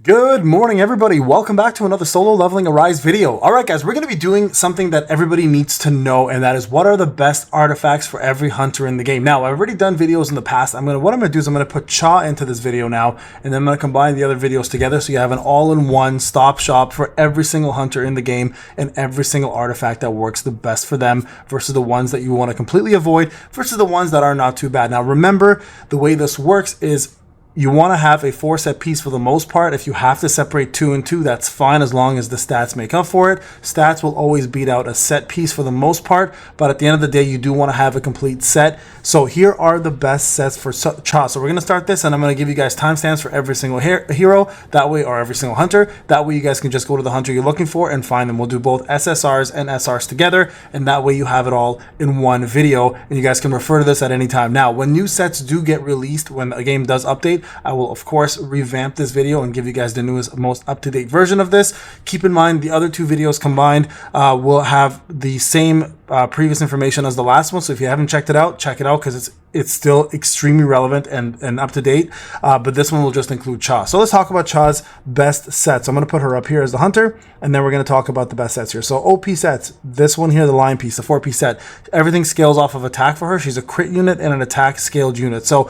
Good morning, everybody. Welcome back to another solo leveling Arise video. All right, guys, we're going to be doing something that everybody needs to know, and that is what are the best artifacts for every hunter in the game. Now, I've already done videos in the past. What I'm going to do is I'm going to put Cha into this video now, and then I'm going to combine the other videos together so you have an all-in-one stop shop for every single hunter in the game and every single artifact that works the best for them versus the ones that you want to completely avoid versus the ones that are not too bad. Now, remember, the way this works is you want to have a 4-set piece for the most part. If you have to separate 2 and 2, that's fine as long as the stats make up for it. Stats will always beat out a set piece for the most part, but at the end of the day, you do want to have a complete set. So here are the best sets for Cha. So we're going to start this, and I'm going to give you guys timestamps for every single hero, that way, or every single hunter. That way you guys can just go to the hunter you're looking for and find them. We'll do both SSRs and SRs together, and that way you have it all in one video, and you guys can refer to this at any time. Now, when new sets do get released, when a game does update, I will of course revamp this video and give you guys the newest, most up-to-date version of this. Keep in mind the other 2 videos combined will have the same previous information as the last one, so if you haven't checked it out, check it out because it's still extremely relevant and up to date, but this one will just include Cha. So let's talk about Cha's best sets. I'm going to put her up here as the hunter, and then we're going to talk about the best sets here. So OP sets, this one here, the line piece, the 4-piece set, everything scales off of attack for her. She's a crit unit and an attack scaled unit, so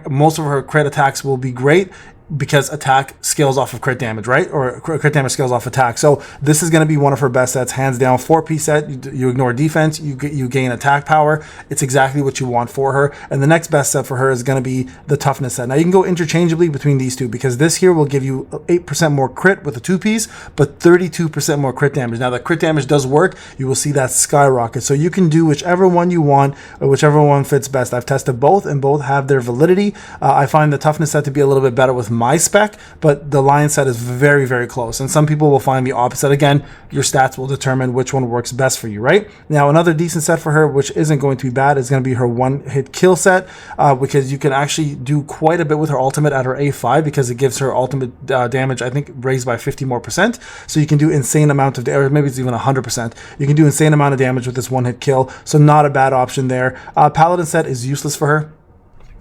most of her crit attacks will be great because attack scales off of crit damage, right? Or crit damage scales off attack. So this is going to be one of her best sets, hands down. 4-piece set, you ignore defense, you gain attack power. It's exactly what you want for her. And the next best set for her is going to be the toughness set. Now you can go interchangeably between these two because this here will give you 8% more crit with a 2-piece, but 32% more crit damage. Now the crit damage does work. You will see that skyrocket. So you can do whichever one you want or whichever one fits best. I've tested both and both have their validity. I find the toughness set to be a little bit better with my spec, but the lion set is very, very close, and some people will find the opposite. Again, your stats will determine which one works best for you, right? Now, another decent set for her, which isn't going to be bad, is going to be her one-hit kill set, because you can actually do quite a bit with her ultimate at her A5 because it gives her ultimate damage, I think, raised by 50 more %. So you can do insane amount of, or maybe it's even 100%. You can do insane amount of damage with this one-hit kill, so not a bad option there. Paladin set is useless for her.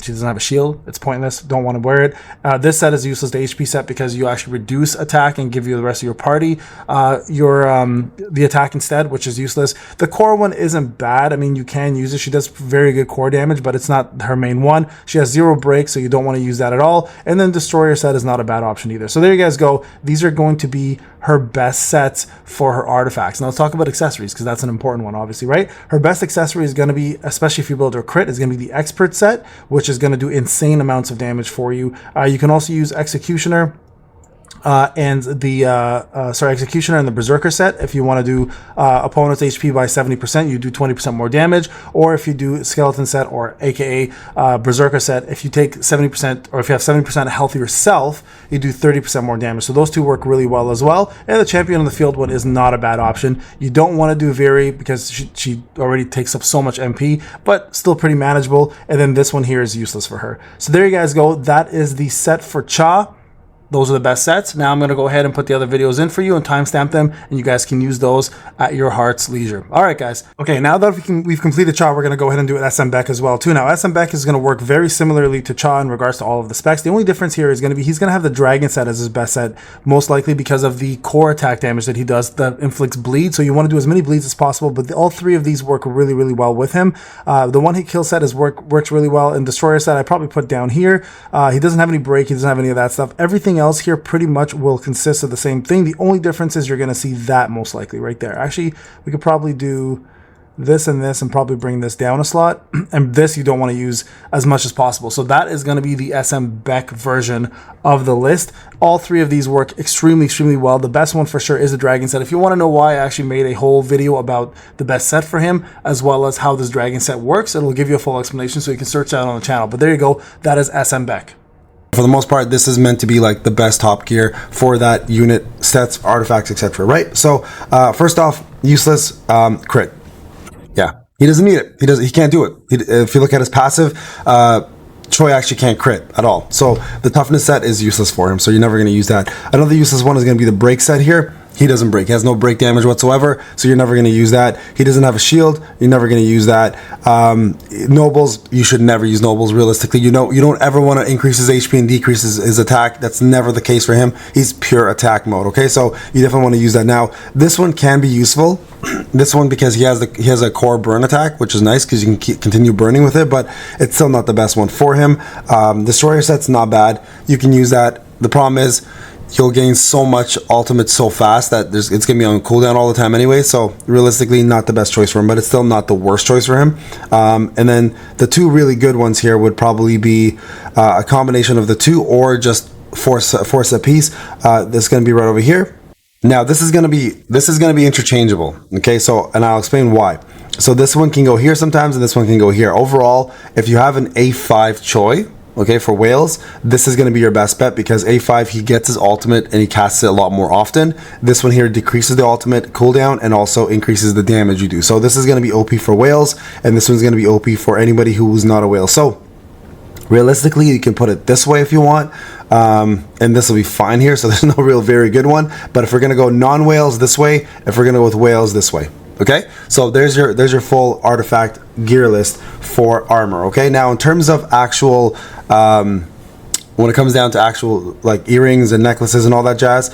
She doesn't have a shield. It's pointless. Don't want to wear it. This set is useless, the HP set, because you actually reduce attack and give you the rest of your party the attack instead, which is useless. The core one isn't bad. I mean, you can use it. She does very good core damage, but it's not her main one. She has 0 break, so you don't want to use that at all. And then Destroyer set is not a bad option either. So there you guys go. These are going to be her best sets for her artifacts. Now let's talk about accessories, because that's an important one, obviously, right? Her best accessory is going to be, especially if you build her crit, is going to be the Expert set, which is going to do insane amounts of damage for you. You can also use Executioner and the Executioner and the Berserker set. If you want to do opponent's HP by 70%, you do 20% more damage. Or if you do Skeleton set, or aka Berserker set, if you take 70%, or if you have 70% health yourself, you do 30% more damage. So those two work really well as well. And the Champion on the Field one is not a bad option. You don't want to do Viri because she already takes up so much MP, but still pretty manageable. And then this one here is useless for her. So there you guys go. That is the set for Cha. Those are the best sets. Now I'm going to go ahead and put the other videos in for you and timestamp them, and you guys can use those at your heart's leisure. All right, guys. Okay, now that we've completed Cha, we're going to go ahead and do an SM Baek as well, too. Now, SM Baek is going to work very similarly to Cha in regards to all of the specs. The only difference here is going to be he's going to have the Dragon set as his best set, most likely because of the core attack damage that he does that inflicts bleed. So you want to do as many bleeds as possible, but all 3 of these work really, really well with him. The one-hit kill set works really well, and Destroyer set I probably put down here. He doesn't have any break. He doesn't have any of that stuff. Everything else here pretty much will consist of the same thing. The only difference is you're going to see that most likely right there. Actually, we could probably do this and this and probably bring this down a slot, and this you don't want to use as much as possible. So that is going to be the SM Baek version of the list. All 3 of these work extremely, extremely well. The best one for sure is the Dragon set. If you want to know why, I actually made a whole video about the best set for him, as well as how this Dragon set works. It'll give you a full explanation, so you can search that on the channel. But there you go. That is SM Baek. For the most part, this is meant to be like the best top gear for that unit, sets, artifacts, etc. Right? So first off, useless crit. Yeah, he doesn't need it. He can't do it. If you look at his passive, Choi actually can't crit at all. So the toughness set is useless for him. So you're never going to use that. Another useless one is going to be the break set here. he doesn't break. He has no break damage whatsoever, so you're never going to use that. He doesn't have a shield. You're never going to use that. Nobles, you should never use nobles realistically. You don't ever want to increase his HP and decrease his attack. That's never the case for him. He's pure attack mode, okay? So you definitely want to use that. Now, this one can be useful. This one, because he has a core burn attack, which is nice because you can continue burning with it, but it's still not the best one for him. Destroyer set's not bad. You can use that. The problem is you'll gain so much ultimate so fast that it's gonna be on cooldown all the time anyway, so realistically not the best choice for him, but it's still not the worst choice for him. And then the two really good ones here would probably be a combination of the two, or just force a piece. This is gonna be right over here. Now this is gonna be interchangeable, okay? So, and I'll explain why. So this one can go here sometimes, and this one can go here. Overall, if you have an A5 Choi, okay, for Wales, this is going to be your best bet, because A5, he gets his ultimate and he casts it a lot more often. This one here decreases the ultimate cooldown and also increases the damage you do. So this is going to be OP for Wales, and this one's going to be OP for anybody who's not a Whale. So realistically, you can put it this way if you want, and this will be fine here. So there's no real very good one, but if we're going to go non-Wales, this way. If we're going to go with Wales, this way. Okay, so there's your full artifact gear list for armor. Okay, now in terms of actual, when it comes down to actual like earrings and necklaces and all that jazz,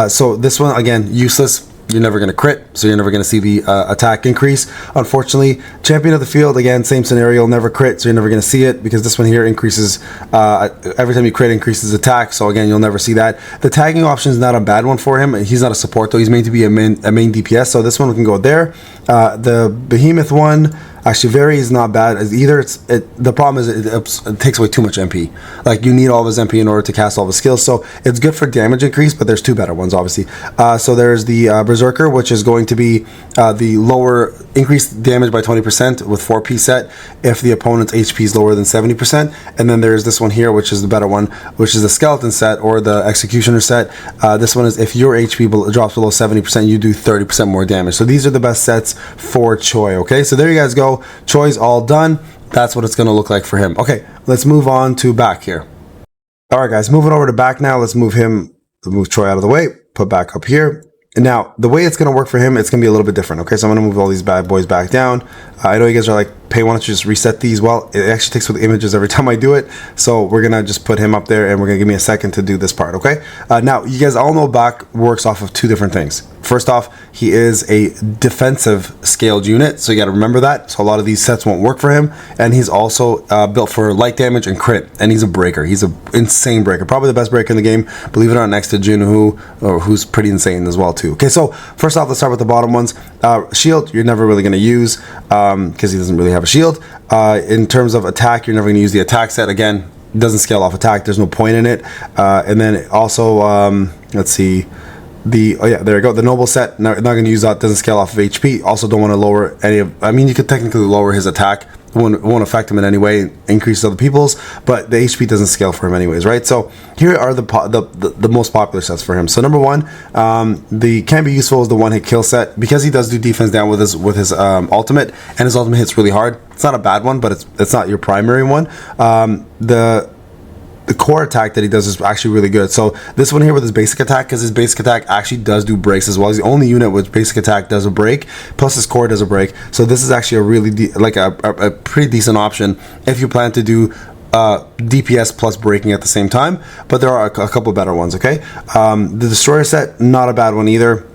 so this one again useless. You're never going to crit, so you're never going to see the attack increase. Unfortunately, champion of the field, again, same scenario, never crit, so you're never going to see it, because this one here increases, every time you crit, increases attack, so again, you'll never see that. The tagging option is not a bad one for him. He's not a support, though. He's made to be a main DPS, so this one can go there. The behemoth one, actually, very is not bad as either. The problem is it takes away too much MP. Like, you need all of his MP in order to cast all of his skills, so it's good for damage increase, but there's two better ones, obviously. So there's the Berserker, which is going to be the lower, increased damage by 20% with 4P set if the opponent's HP is lower than 70%. And then there's this one here, which is the better one, which is the Skeleton set or the Executioner set. This one is if your HP drops below 70%, you do 30% more damage. So these are the best sets for Choi, okay? So there you guys go. Choi's all done. That's what it's going to look like for him. Okay, let's move on to Baek here. All right, guys, moving over to Baek now. Let's move Choi out of the way, put Baek up here. And now, the way it's going to work for him, it's going to be a little bit different, okay? So I'm going to move all these bad boys back down. I know you guys are like, Pay, why don't you just reset these? Well, it actually takes with the images every time I do it. So we're going to just put him up there, and we're going to give me a second to do this part, okay? Now, you guys all know Baek works off of two different things. First off, he is a defensive scaled unit, so you got to remember that. So a lot of these sets won't work for him. And he's also built for light damage and crit, and he's a breaker. He's an insane breaker, probably the best breaker in the game, believe it or not, next to Jinho, who's pretty insane as well too. Okay, so first off, let's start with the bottom ones. Shield, you're never really going to use because he doesn't really have a shield. In terms of attack, you're never going to use the attack set. Again, it doesn't scale off attack. There's no point in it. And then also, let's see. There you go. The noble set, not going to use that. Doesn't scale off of HP. Also don't want to lower any of, I mean, you could technically lower his attack. It won't affect him in any way, increases other people's, but the HP doesn't scale for him anyways, right? So here are the most popular sets for him. So number one, the can be useful is the one hit kill set, because he does do defense down with his ultimate, and his ultimate hits really hard. It's not a bad one, but it's not your primary one. The core attack that he does is actually really good. So this one here with his basic attack, because his basic attack actually does do breaks as well. He's the only unit with basic attack does a break, plus his core does a break. So this is actually a really a pretty decent option if you plan to do DPS plus breaking at the same time. But there are a couple better ones, okay? The Destroyer set, not a bad one either.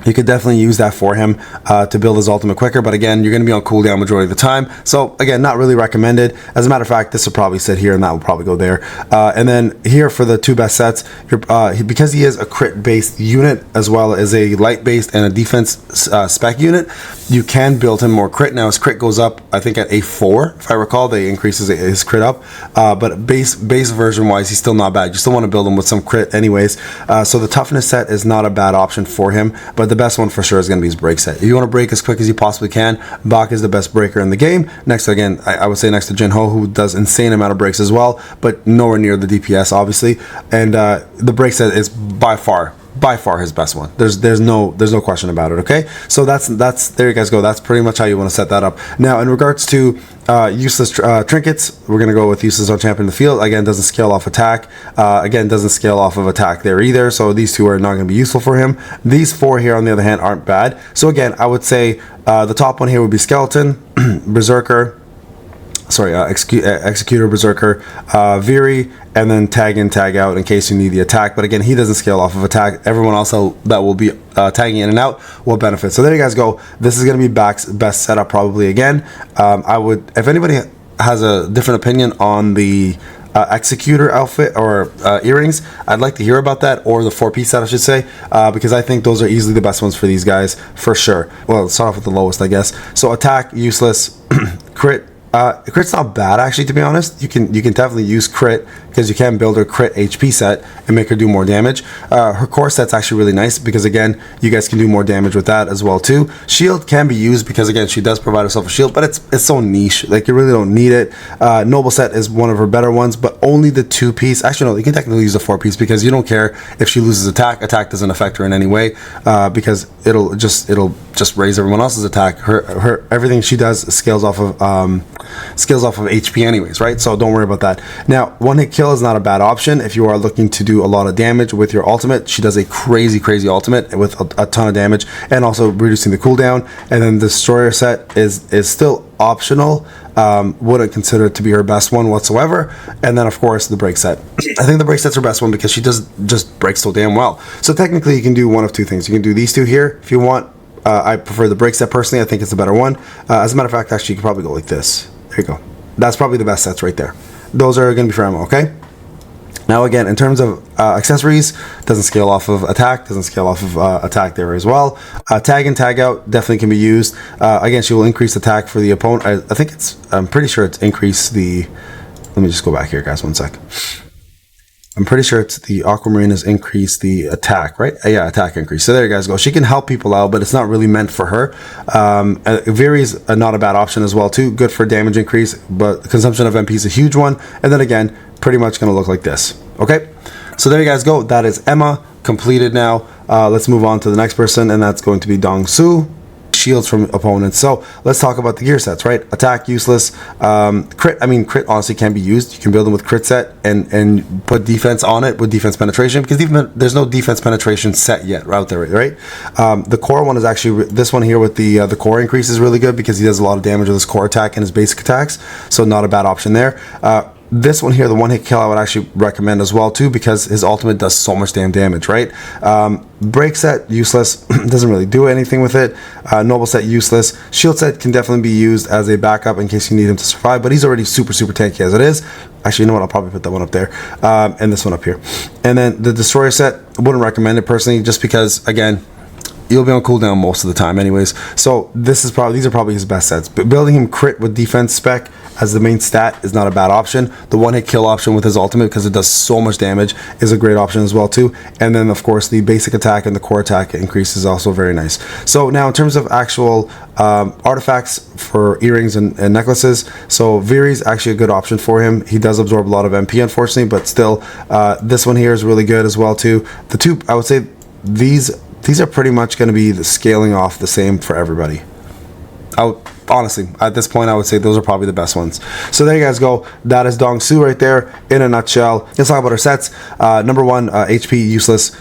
You could definitely use that for him to build his ultimate quicker, but again, you're going to be on cooldown majority of the time. So again, not really recommended. As a matter of fact, this will probably sit here and that will probably go there. And then here for the two best sets, because he is a crit-based unit as well as a light-based and a defense spec unit, you can build him more crit. Now his crit goes up, I think at A4, if I recall, they increases his crit up. But base version-wise, he's still not bad. You still want to build him with some crit anyways. So the toughness set is not a bad option for him, but the best one for sure is going to be his break set. If you want to break as quick as you possibly can, Baek is the best breaker in the game. Next to, again, I would say next to Jinho, who does insane amount of breaks as well, but nowhere near the DPS, obviously. And the break set is by far by far his best one. There's no question about it. Okay, so that's there you guys go. That's pretty much how you want to set that up. Now in regards to useless trinkets, we're gonna go with useless on champion in the field. Again, doesn't scale off attack. Again, doesn't scale off of attack there either. So these two are not gonna be useful for him. These four here on the other hand aren't bad. So again, I would say the top one here would be skeleton, berserker. Sorry, executor, berserker, Viri, and then tag in, tag out in case you need the attack. But again, he doesn't scale off of attack. Everyone else that will be tagging in and out will benefit. So there you guys go. This is going to be Baek's best setup probably again. I would, if anybody has a different opinion on the executor outfit or earrings, I'd like to hear about that, or the 4-piece set I should say, because I think those are easily the best ones for these guys for sure. Well, let's start off with the lowest, I guess. So attack, useless, crit. Crit's not bad actually, to be honest. You can definitely use crit because you can build her crit HP set and make her do more damage. Her core set's actually really nice because again, you guys can do more damage with that as well too. Shield can be used because again, she does provide herself a shield, but it's so niche, like you really don't need it. Noble set is one of her better ones, but only the 2-piece. Actually no, you can technically use the 4-piece because you don't care if she loses attack doesn't affect her in any way, because it'll just raise everyone else's attack. Her everything she does scales off of HP anyways, right? So don't worry about that. Now, one hit kill is not a bad option if you are looking to do a lot of damage with your ultimate. She does a crazy ultimate with a ton of damage and also reducing the cooldown. And then the destroyer set is still optional. Wouldn't consider it to be her best one whatsoever. And then of course the break set. I think the break set's her best one because she does just break so damn well. So technically you can do one of two things. You can do these two here if you want. I prefer the break set personally. I think it's a better one. As a matter of fact, actually you could probably go like this. There you go. That's probably the best sets right there. Those are going to be for ammo, okay? Now again, in terms of accessories, doesn't scale off of attack, doesn't scale off of attack there as well. Tag and tag out definitely can be used. Again, she will increase attack for the opponent. I'm pretty sure it's increase the, let me just go back here guys, one sec. I'm pretty sure it's the Aquamarine has increased the attack, right? Yeah, attack increase. So there you guys go. She can help people out, but it's not really meant for her. Viri is not a bad option as well too. Good for damage increase, but consumption of MP is a huge one. And then again, pretty much going to look like this. Okay, so there you guys go. That is Emma completed now. Let's move on to the next person, and that's going to be Dongsoo. Shields from opponents. So let's talk about the gear sets, right? Attack, useless. Crit, I mean, crit honestly can be used. You can build them with crit set and put defense on it with defense penetration, because even there's no defense penetration set yet out there, right? The core one is actually, this one here with the core increase is really good because he does a lot of damage with his core attack and his basic attacks. So not a bad option there. This one here, the one hit kill, I would actually recommend as well too, because his ultimate does so much damn damage, right? Break set, useless, doesn't really do anything with it. Noble set, useless. Shield set can definitely be used as a backup in case you need him to survive, but he's already super tanky as it is. Actually, you know what, I'll probably put that one up there, and this one up here. And then the destroyer set, wouldn't recommend it personally, just because, again, you'll be on cooldown most of the time anyways. So these are probably his best sets. But building him crit with defense spec as the main stat is not a bad option. The one hit kill option with his ultimate, because it does so much damage, is a great option as well too. And then of course the basic attack and the core attack increase is also very nice. So now in terms of actual artifacts for earrings and necklaces, so Viri's actually a good option for him. He does absorb a lot of MP unfortunately, but still this one here is really good as well too. The two, I would say these are pretty much going to be the scaling off the same for everybody. Honestly, at this point, I would say those are probably the best ones. So there you guys go. That is Dongsoo right there in a nutshell. Let's talk about our sets. Number one, HP useless,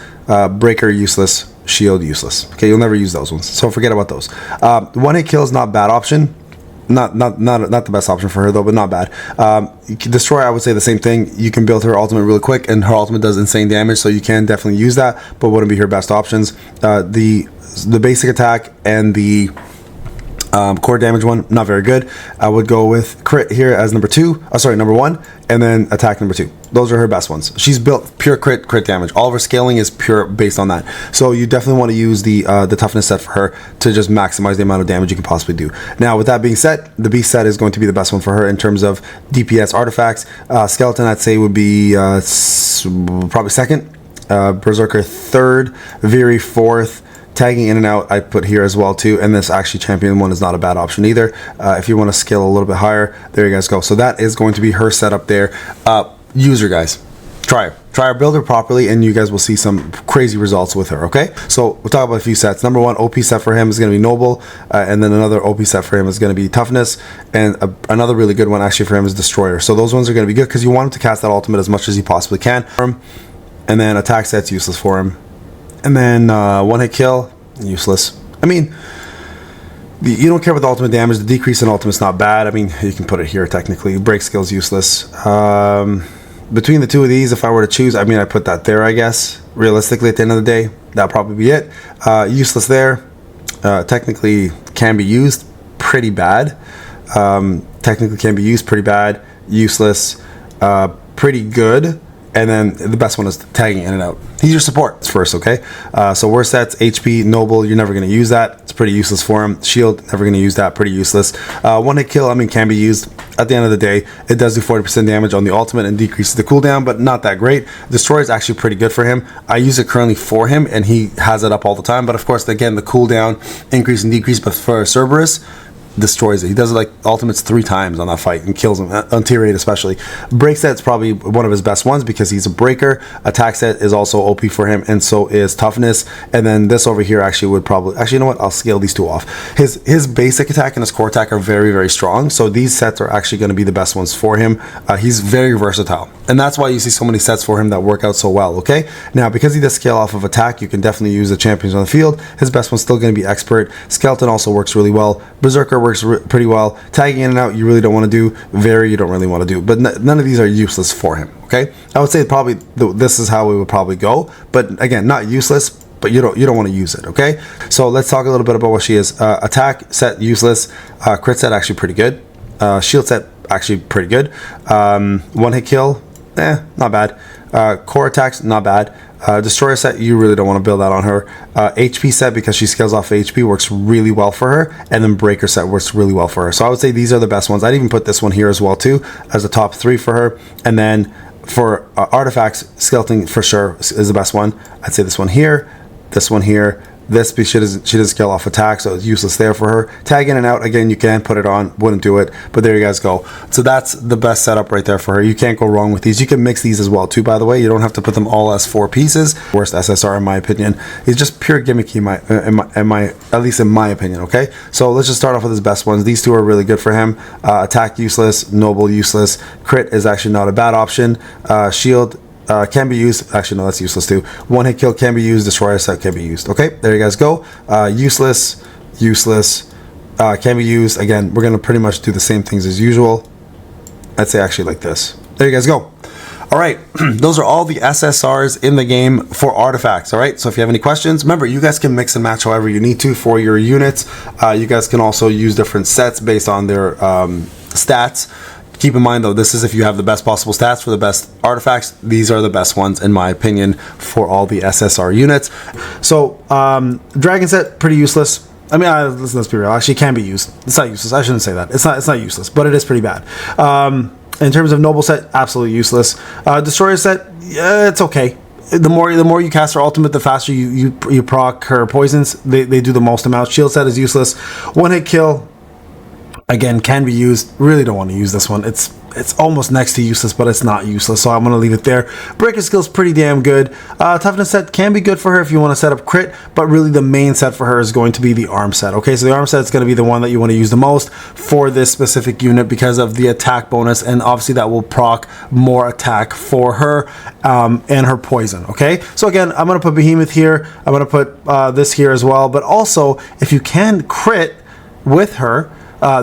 breaker useless, shield useless. Okay, you'll never use those ones, so forget about those. One hit kill is not a bad option. Not the best option for her though, but not bad. Destroy, I would say the same thing. You can build her ultimate really quick, and her ultimate does insane damage, so you can definitely use that, but wouldn't be her best options. The basic attack and the core damage one, not very good. I would go with crit here as number one, and then attack number 2. Those are her best ones. She's built pure crit damage. All of her scaling is pure based on that. So you definitely want to use the toughness set for her to just maximize the amount of damage you can possibly do. Now, with that being said, the beast set is going to be the best one for her in terms of DPS artifacts. Skeleton, I'd say, would be probably second. Berserker third. Viri fourth. Tagging in and out I put here as well too, and this actually champion one is not a bad option either. If you want to scale a little bit higher, there you guys go. So that is going to be her setup there. User guys, Try her, build her properly, and you guys will see some crazy results with her, okay? So we'll talk about a few sets. Number one, OP set for him is going to be Noble, and then another OP set for him is going to be Toughness, and another really good one actually for him is Destroyer. So those ones are going to be good because you want him to cast that ultimate as much as he possibly can. And then attack set's useless for him. And then one hit kill, useless. I mean, you don't care about the ultimate damage. The decrease in ultimate's not bad. I mean, you can put it here technically. Break skill's useless. Between the two of these, if I were to choose, I mean, I put that there, I guess. Realistically, at the end of the day, that'll probably be it. Useless there. Technically can be used pretty bad. Technically can be used pretty bad. Useless. Pretty good. And then the best one is tagging in and out. He's your support first, okay? So worst sets, HP, Noble, you're never going to use that. It's pretty useless for him. Shield, never going to use that. Pretty useless. One hit kill, I mean, can be used. At the end of the day, it does do 40% damage on the ultimate and decreases the cooldown, but not that great. Destroy is actually pretty good for him. I use it currently for him, and he has it up all the time. But of course, again, the cooldown increase and decrease, but for Cerberus, destroys it. He does it like ultimates 3 times on that fight and kills him, on tier 8 especially. Break set's probably one of his best ones because he's a breaker. Attack set is also OP for him, and so is Toughness. And then this over here actually would probably, actually, you know what, I'll scale these two off. His basic attack and his core attack are very, very strong, so these sets are actually going to be the best ones for him. He's very versatile, and that's why you see so many sets for him that work out so well, okay? Now, because he does scale off of attack, you can definitely use the champions on the field. His best one's still going to be Expert. Skeleton also works really well. Berserker works pretty well. Tagging in and out, you really don't want to do. Very, you don't really want to do. But none of these are useless for him, okay? I would say probably this is how we would probably go. But again, not useless, but you don't want to use it, okay? So let's talk a little bit about what she is. Attack set, useless. Crit set, actually pretty good. Shield set, actually pretty good. One hit kill, not bad. Core attacks, not bad. Destroyer set, you really don't want to build that on her. HP set, because she scales off HP, works really well for her. And then Breaker set works really well for her. So I would say these are the best ones. I'd even put this one here as well too, as the top 3 for her. And then for Artifacts, Skeleton for sure is the best one. I'd say this one here, this one here. This, she doesn't scale off attack, so it's useless there for her. Tag in and out, again, you can put it on, wouldn't do it, but there you guys go. So that's the best setup right there for her. You can't go wrong with these. You can mix these as well too, by the way. You don't have to put them all as 4 pieces. Worst SSR in my opinion. He's just pure gimmicky at least in my opinion, okay? So let's just start off with his best ones. These two are really good for him. Attack useless, Noble useless. Crit is actually not a bad option. Shield can be used. Actually, no, that's useless too. One hit kill can be used. Destroyer set can be used. Okay, there you guys go. Useless, can be used. Again, we're gonna pretty much do the same things as usual. I'd say actually like this. There you guys go. All right, those are all the SSRs in the game for Artifacts. All right, so if you have any questions, remember, you guys can mix and match however you need to for your units. You guys can also use different sets based on their stats. Keep in mind though, this is if you have the best possible stats for the best artifacts. These are the best ones in my opinion for all the SSR units. So Dragon set, pretty useless. I mean, let's be real, actually can be used. It's not useless, I shouldn't say that. It's not useless, but it is pretty bad. In terms of Noble set, absolutely useless. Destroyer set, yeah, it's okay. The more you cast her ultimate, the faster you proc her poisons. They do the most amount. Shield set is useless. One hit kill, again, can be used. Really don't want to use this one. It's almost next to useless, but it's not useless, so I'm going to leave it there. Breaker skill's pretty damn good. Toughness set can be good for her if you want to set up crit, but really the main set for her is going to be the arm set. Okay, so the arm set is going to be the one that you want to use the most for this specific unit because of the attack bonus, and obviously that will proc more attack for her and her poison. Okay, so again, I'm going to put Behemoth here. I'm going to put this here as well, but also if you can crit with her,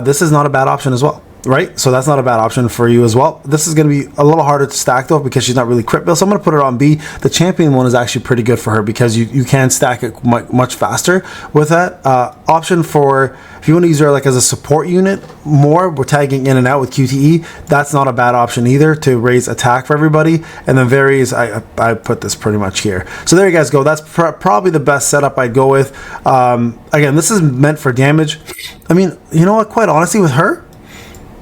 this is not a bad option as well, right? So that's not a bad option for you as well. This is going to be a little harder to stack though because she's not really crit built, so I'm going to put her on B. The champion one is actually pretty good for her because you can stack it much faster with that. Option for if you want to use her like as a support unit more, we're tagging in and out with QTE. That's not a bad option either to raise attack for everybody. And then varies, I put this pretty much here. So there you guys go. That's probably the best setup I'd go with. Again, this is meant for damage. I mean, you know what? Quite honestly, with her,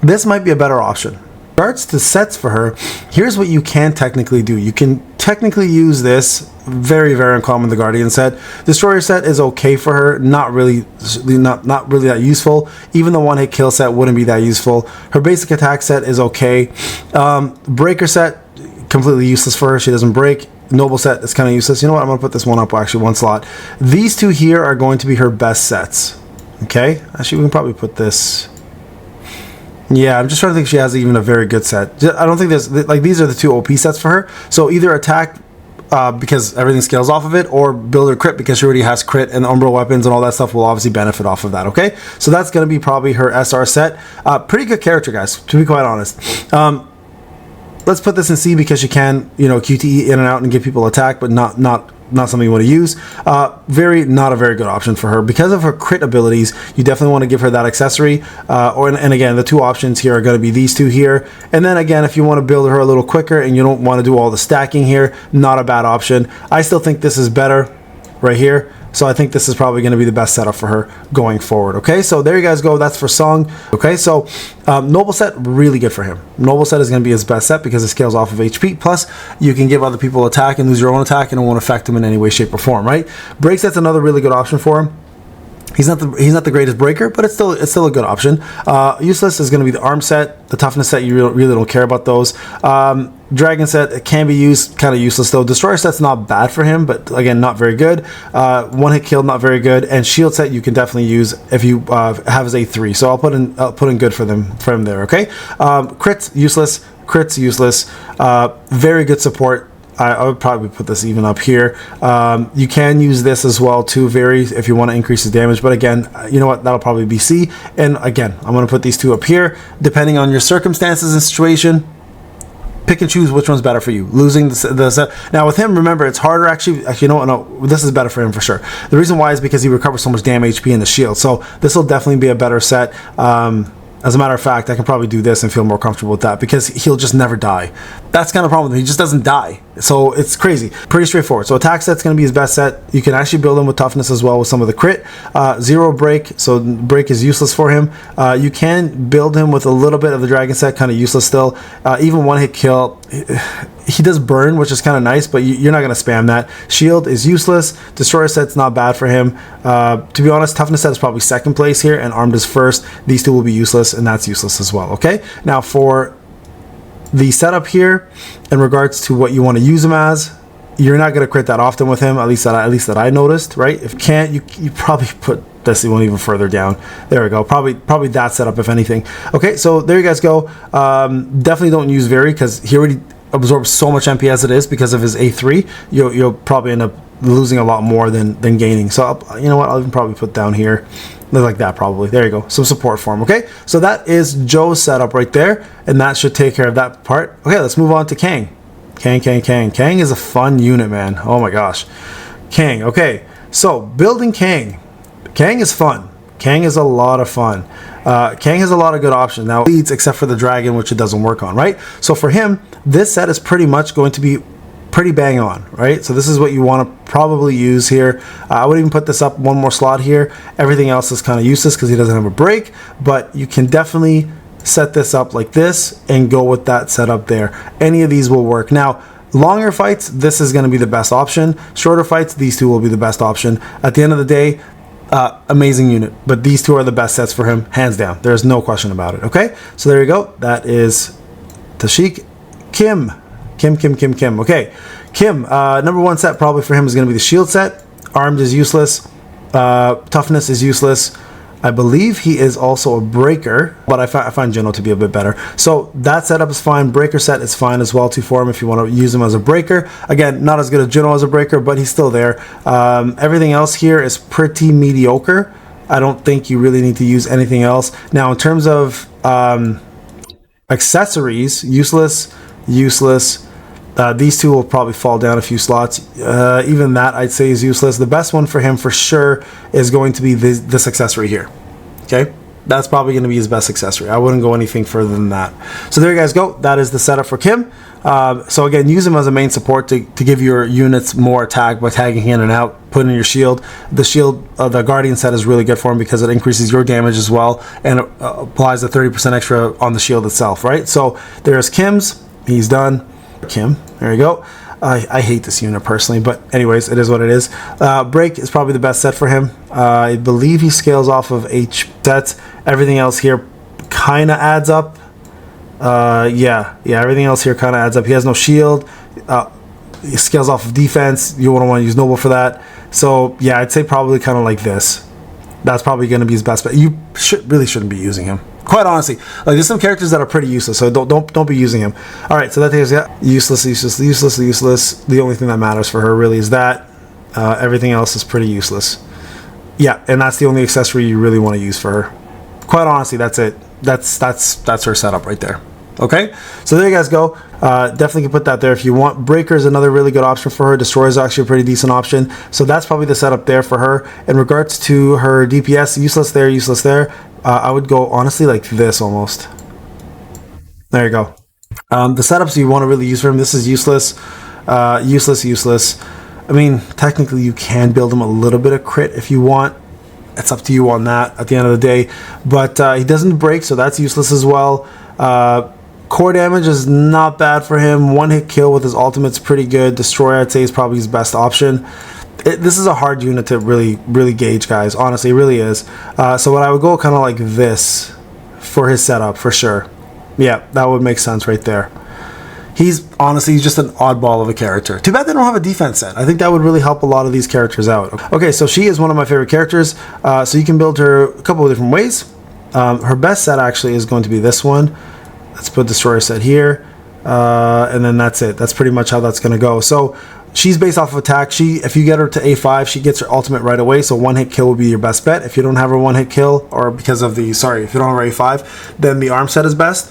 this might be a better option. In regards to sets for her, here's what you can technically do. You can technically use this. Very, very uncommon, the Guardian set. Destroyer set is okay for her. Not really that useful. Even the one hit kill set wouldn't be that useful. Her basic attack set is okay. Breaker set completely useless for her. She doesn't break. Noble set is kind of useless. You know what? I'm going to put this one up actually one slot. These two here are going to be her best sets. Okay? Actually, we can probably put this... Yeah, I'm just trying to think if she has even a very good set. I don't think there's... Like, these are the two OP sets for her. So either attack... because everything scales off of it, or build her crit because she already has crit, and umbral weapons and all that stuff will obviously benefit off of that. Okay, so that's going to be probably her SR set. Pretty good character, guys, to be quite honest. Let's put this in C because she can, you know, QTE in and out and give people attack, but not something you want to use. Not a very good option for her because of her crit abilities. You definitely want to give her that accessory. And again, the two options here are going to be these two here. And then again, if you want to build her a little quicker and you don't want to do all the stacking here, not a bad option. I still think this is better right here. So I think this is probably going to be the best setup for her going forward. Okay, so there you guys go. That's for Song. Okay, so Noble set, really good for him. Noble set is going to be his best set because it scales off of HP. Plus, you can give other people attack and lose your own attack, and it won't affect him in any way, shape, or form. Right? Break set's another really good option for him. He's not the greatest breaker, but it's still a good option. Useless is going to be the arm set. The toughness set, you really don't care about those. Dragon set, it can be used, kind of useless though. Destroyer set's not bad for him, but again, not very good. One hit kill, not very good. And shield set, you can definitely use if you have his A3. So I'll put in good for him there. Okay. Crits useless. Crits useless. Very good support. I would probably put this even up here. You can use this as well too, if you want to increase his damage. But again, you know what? That'll probably be C. And again, I'm going to put these two up here. Depending on your circumstances and situation, pick and choose which one's better for you. Losing the set. Now with him, remember, it's harder actually, no, this is better for him for sure. The reason why is because he recovers so much damage HP in the shield. So this will definitely be a better set. As a matter of fact, I can probably do this and feel more comfortable with that because he'll just never die. That's kind of the problem. He just doesn't die. So it's crazy. Pretty straightforward. So attack set's going to be his best set. You can actually build him with toughness as well with some of the crit. Zero break. So break is useless for him. You can build him with a little bit of the dragon set, kind of useless still. Even one hit kill. He does burn, which is kind of nice, but you're not going to spam that. Shield is useless. Destroyer set's not bad for him. To be honest, toughness set is probably second place here, and armed is first. These two will be useless, and that's useless as well. Okay, now for the setup here, in regards to what you want to use him as, you're not going to crit that often with him, at least that I noticed, right? If you can't, you probably put this one even further down. There we go. Probably that setup, if anything. Okay, so there you guys go. Definitely don't use Very because he already absorbs so much MP as it is because of his A3. You'll probably end up losing a lot more than gaining. So you know what? I'll even probably put down here like that probably. There you go. Some support for him. Okay, so that is Joe's setup right there, and that should take care of that part. Okay, let's move on to Kang. Kang is a fun unit, man. Oh my gosh. Kang. Okay, so building Kang is fun. Kang is a lot of fun. Kang has a lot of good options. Now, leads except for the dragon, which it doesn't work on, right? So for him, this set is pretty much going to be pretty bang on, right? So this is what you want to probably use here. I would even put this up one more slot here. Everything else is kind of useless because he doesn't have a break, but you can definitely set this up like this and go with that setup there. Any of these will work. Now, longer fights, this is going to be the best option. Shorter fights, these two will be the best option. At the end of the day, amazing unit, but these two are the best sets for him, hands down. There's no question about it. Okay, so there you go. That is Taeshik. Kim. Okay, Kim, number one set probably for him is going to be the shield set. Armed is useless. Toughness is useless. I believe he is also a breaker, but I find Jinho to be a bit better. So that setup is fine. Breaker set is fine as well too for him if you want to use him as a breaker. Again, not as good as Jinho as a breaker, but he's still there. Everything else here is pretty mediocre. I don't think you really need to use anything else. Now, in terms of accessories, useless. These two will probably fall down a few slots. Even that I'd say is useless. The best one for him for sure is going to be this accessory here. Okay, that's probably going to be his best accessory. I wouldn't go anything further than that. So there you guys go. That is the setup for Kim. So again, use him as a main support to give your units more attack by tagging in and out, putting in your shield. The Guardian set is really good for him because it increases your damage as well and it applies a 30% extra on the shield itself, right? So there's Kim's. He's done. Kim, there you go. I hate this unit personally, but anyways, it is what it is. Break is probably the best set for him. I believe he scales off of H sets. Everything else here kind of adds up. Yeah, everything else here kind of adds up. He has no shield. He scales off of defense. You wouldn't want to use Noble for that. So yeah, I'd say probably kind of like this. That's probably going to be his best bet. You really shouldn't be using him. Quite honestly, like there's some characters that are pretty useless, so don't be using him. All right, so that is useless. The only thing that matters for her really is that. Everything else is pretty useless. Yeah, and that's the only accessory you really want to use for her. Quite honestly, that's it. That's her setup right there. Okay, so there you guys go. Definitely can put that there if you want. Breaker is another really good option for her. Destroyer is actually a pretty decent option. So that's probably the setup there for her. In regards to her DPS, useless there, useless there. I would go honestly like this almost. There you go. The setups you want to really use for him, this is useless, useless. I mean, technically you can build him a little bit of crit if you want. It's up to you on that at the end of the day. But he doesn't break, so that's useless as well. Core damage is not bad for him. One hit kill with his ultimate's pretty good. Destroyer, I'd say, is probably his best option. This is a hard unit to really gauge, guys. Honestly, it really is. So what I would go kind of like this for his setup, for sure. Yeah, that would make sense right there. He's just an oddball of a character. Too bad they don't have a defense set. I think that would really help a lot of these characters out. Okay, so she is one of my favorite characters. So you can build her a couple of different ways. Her best set actually is going to be this one. Let's put Destroyer set here. And then that's it. That's pretty much how that's going to go. So she's based off of attack. If you get her to A5, she gets her ultimate right away. So one hit kill will be your best bet. If you don't have her one hit kill, or because of if you don't have her A5, then the arm set is best.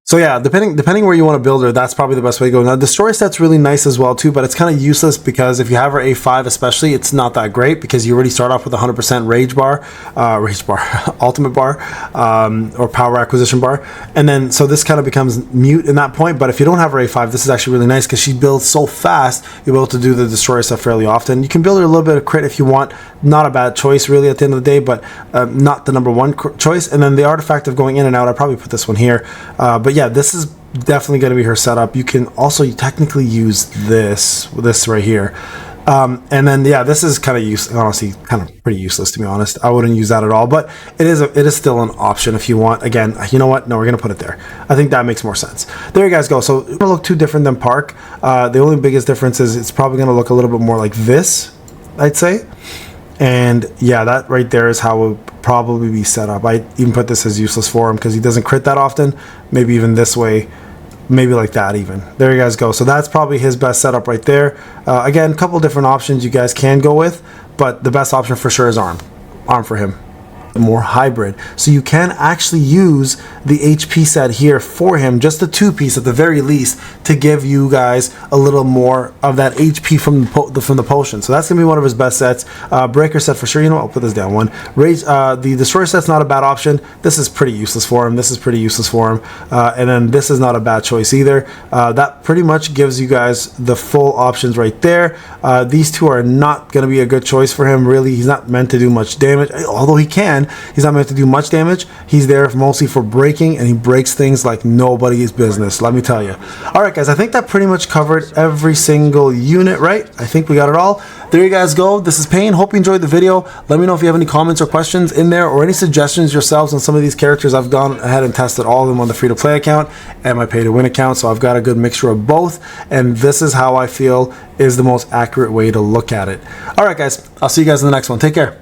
So yeah, depending where you want to build her, that's probably the best way to go. Now, Destroyer set's really nice as well too, but it's kind of useless because if you have her A5 especially, it's not that great because you already start off with 100% ultimate bar, or power acquisition bar. And then, so this kind of becomes mute in that point, but if you don't have her A5, this is actually really nice because she builds so fast, you'll be able to do the Destroyer set fairly often. You can build her a little bit of crit if you want. Not a bad choice really at the end of the day, but not the number one choice. And then the artifact of going in and out, I'd probably put this one here. But yeah, this is definitely going to be her setup. You can also technically use this right here. And then yeah, this is kind of honestly kind of pretty useless, to be honest. I wouldn't use that at all, but it is still an option if you want. Again, you know what? No, we're gonna put it there. I think that makes more sense. There you guys go. So it's gonna look too different than Park. The only biggest difference is it's probably gonna look a little bit more like this, I'd say. And yeah, that right there is how it would probably be set up. I even put this as useless for him because he doesn't crit that often. Maybe even this way, maybe like that even. There you guys go. So that's probably his best setup right there. Again, a couple different options you guys can go with, but the best option for sure is arm for him. More hybrid, so you can actually use the HP set here for him, just the 2-piece at the very least, to give you guys a little more of that HP from the potion. So that's gonna be one of his best sets. Breaker set for sure. You know what? I'll put this down one. Rage, the Destroyer set's not a bad option. This is pretty useless for him. This is pretty useless for him. And then this is not a bad choice either. That pretty much gives you guys the full options right there. These two are not gonna be a good choice for him. Really, he's not meant to do much damage, although he can. He's not meant to do much damage. He's there mostly for breaking, and he breaks things like nobody's business, let me tell you. All right, guys, I think that pretty much covered every single unit, right? I think we got it all. There you guys go. This is Payne. Hope you enjoyed the video. Let me know if you have any comments or questions in there, or any suggestions yourselves on some of these characters. I've gone ahead and tested all of them on the free-to-play account and my pay-to-win account, so I've got a good mixture of both, and this is how I feel is the most accurate way to look at it. All right, guys, I'll see you guys in the next one. Take care.